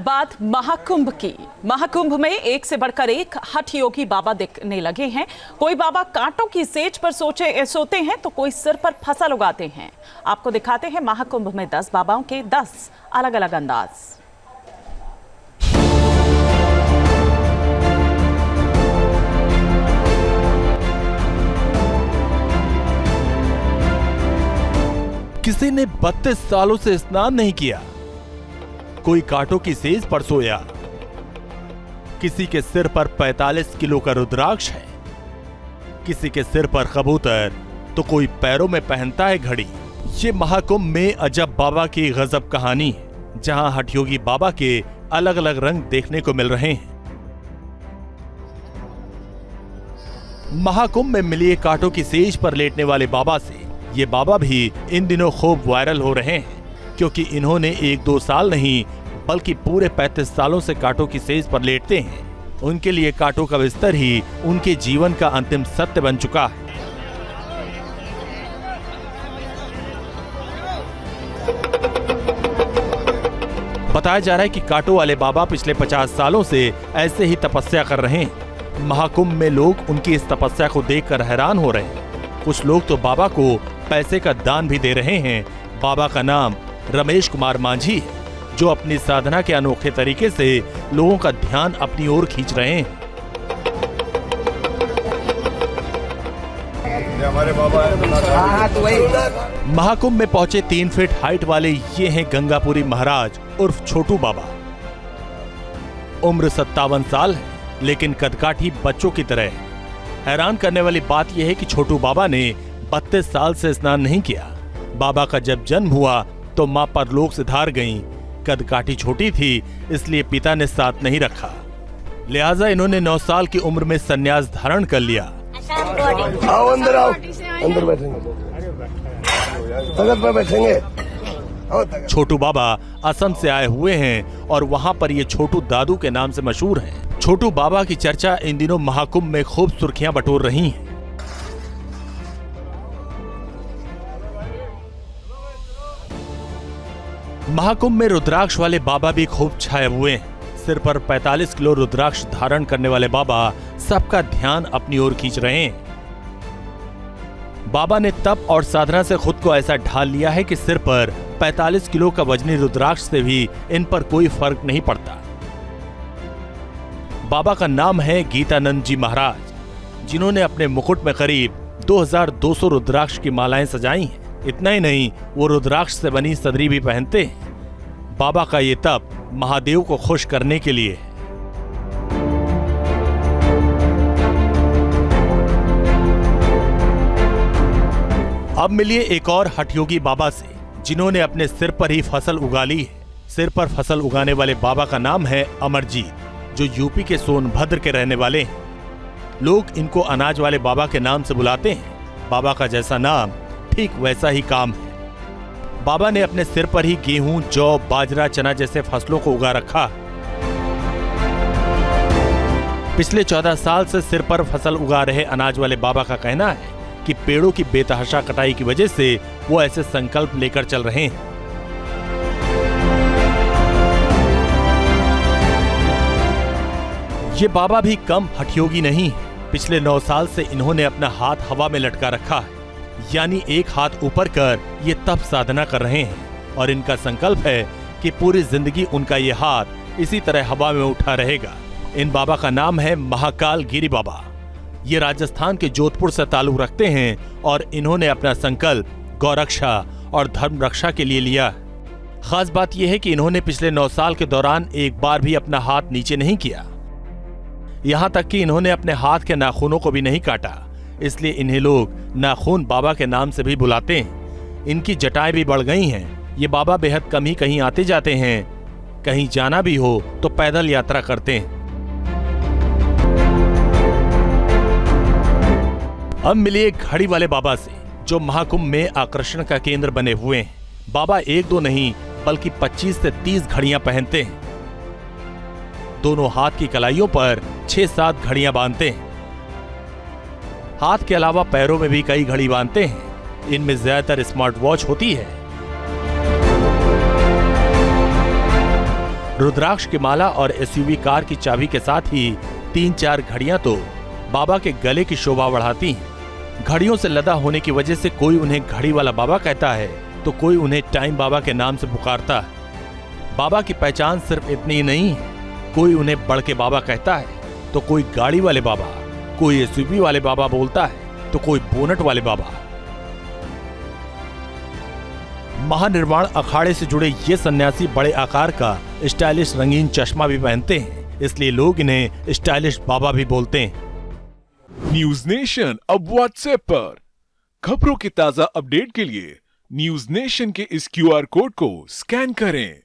बात महाकुंभ की। महाकुंभ में एक से बढ़कर एक हठ योगी बाबा दिखने लगे हैं। कोई बाबा कांटों की सेज पर सोते हैं तो कोई सिर पर फसल उगाते हैं। आपको दिखाते हैं महाकुंभ में 10 बाबाओं के 10 अलग अलग अंदाज। किसी ने 32 सालों से स्नान नहीं किया, कोई कांटों की सेज पर सोया, किसी के सिर पर 45 किलो का रुद्राक्ष है, किसी के सिर पर कबूतर तो कोई पैरों में पहनता है घड़ी। ये महाकुंभ में अजब बाबा की गजब कहानी है, जहां हठयोगी बाबा के अलग अलग रंग देखने को मिल रहे हैं। महाकुंभ में मिली कांटों की सेज पर लेटने वाले बाबा से ये बाबा भी इन दिनों खूब वायरल हो रहे हैं, क्योंकि इन्होंने 1-2 साल नहीं बल्कि पूरे 35 सालों से कांटों की सेज पर लेटते हैं। उनके लिए कांटों का बिस्तर ही उनके जीवन का अंतिम सत्य बन चुका है। बताया जा रहा है कि कांटों वाले बाबा पिछले 50 सालों से ऐसे ही तपस्या कर रहे हैं। महाकुंभ में लोग उनकी इस तपस्या को देखकर हैरान हो रहे हैं। कुछ लोग तो बाबा को पैसे का दान भी दे रहे हैं। बाबा का नाम रमेश कुमार मांझी है, जो अपनी साधना के अनोखे तरीके से लोगों का ध्यान अपनी ओर खींच रहे हैं। हमारे बाबा है। महाकुंभ में पहुंचे 3 फीट हाइट वाले ये हैं गंगापुरी महाराज उर्फ छोटू बाबा। उम्र 57 साल है, लेकिन कदकाठी बच्चों की तरह है। हैरान करने वाली बात यह है कि छोटू बाबा ने 32 साल से स्नान नहीं किया। बाबा का जब जन्म हुआ तो मां परलोक से धार गईं। कदकाठी छोटी थी, इसलिए पिता ने साथ नहीं रखा, लिहाजा इन्होंने 9 साल की उम्र में संन्यास धारण कर लिया। आओ अंदर, आओ अंदर बैठेंगे, तगत पर बैठेंगे। छोटू बाबा असम से आए हुए हैं और वहाँ पर ये छोटू दादू के नाम से मशहूर हैं। छोटू बाबा की चर्चा इन दिनों महाकुंभ में खूब सुर्खियां बटोर रही हैं। महाकुंभ में रुद्राक्ष वाले बाबा भी खूब छाए हुए हैं। सिर पर 45 किलो रुद्राक्ष धारण करने वाले बाबा सबका ध्यान अपनी ओर खींच रहे हैं। बाबा ने तप और साधना से खुद को ऐसा ढाल लिया है कि सिर पर 45 किलो का वजनी रुद्राक्ष से भी इन पर कोई फर्क नहीं पड़ता। बाबा का नाम है गीतानंद जी महाराज, जिन्होंने अपने मुकुट में करीब 2200 रुद्राक्ष की मालाएं सजाई हैं। इतना ही नहीं, वो रुद्राक्ष से बनी सदरी भी पहनते हैं। बाबा का ये तप महादेव को खुश करने के लिए है। अब मिलिए एक और हठयोगी बाबा से, जिन्होंने अपने सिर पर ही फसल उगा ली है। सिर पर फसल उगाने वाले बाबा का नाम है अमरजीत, जो यूपी के सोनभद्र के रहने वाले हैं। लोग इनको अनाज वाले बाबा के नाम से बुलाते हैं। बाबा का जैसा नाम ठीक वैसा ही काम है। बाबा ने अपने सिर पर ही गेहूं, जौ, बाजरा, चना जैसे फसलों को उगा रखा। पिछले 14 साल से सिर पर फसल उगा रहे अनाज वाले बाबा का कहना है कि पेड़ों की बेतहाशा कटाई की वजह से वो ऐसे संकल्प लेकर चल रहे हैं। ये बाबा भी कम हठयोगी नहीं है। पिछले 9 साल से इन्होंने अपना हाथ हवा में लटका रखा है, यानी एक हाथ ऊपर कर ये तप साधना कर रहे हैं और इनका संकल्प है कि पूरी जिंदगी उनका ये हाथ इसी तरह हवा में उठा रहेगा। इन बाबा का नाम है महाकाल गिरी बाबा। ये राजस्थान के जोधपुर से ताल्लुक रखते हैं और इन्होंने अपना संकल्प गौरक्षा और धर्म रक्षा के लिए लिया। खास बात यह है कि इन्होंने पिछले 9 साल के दौरान एक बार भी अपना हाथ नीचे नहीं किया। यहाँ तक कि इन्होंने अपने हाथ के नाखूनों को भी नहीं काटा, इसलिए इन्हें लोग नाखून बाबा के नाम से भी बुलाते हैं। इनकी जटाएं भी बढ़ गई हैं। ये बाबा बेहद कम ही कहीं आते जाते हैं। कहीं जाना भी हो तो पैदल यात्रा करते हैं। अब मिलिए घड़ी वाले बाबा से, जो महाकुंभ में आकर्षण का केंद्र बने हुए हैं। बाबा 1-2 नहीं बल्कि 25 से 30 घड़ियां पहनते हैं। दोनों हाथ की कलाइयों पर 6-7 घड़ियां बांधते हैं। हाथ के अलावा पैरों में भी कई घड़ी बांधते हैं। इनमें ज्यादातर स्मार्ट वॉच होती है। रुद्राक्ष की माला और एसयूवी कार की चाबी के साथ ही 3-4 घड़ियां तो बाबा के गले की शोभा बढ़ाती हैं। घड़ियों से लदा होने की वजह से कोई उन्हें घड़ी वाला बाबा कहता है तो कोई उन्हें टाइम बाबा के नाम से पुकारता है। बाबा की पहचान सिर्फ इतनी ही नहीं, कोई उन्हें बढ़ के बाबा कहता है तो कोई गाड़ी वाले बाबा, कोई एसयूवी वाले बाबा बोलता है तो कोई बोनट वाले बाबा। महानिर्वाण अखाड़े से जुड़े ये सन्यासी बड़े आकार का स्टाइलिश रंगीन चश्मा भी पहनते हैं, इसलिए लोग इन्हें स्टाइलिश बाबा भी बोलते हैं। न्यूज नेशन अब व्हाट्सएप पर खबरों के ताजा अपडेट के लिए न्यूज नेशन के इस QR कोड को स्कैन करें।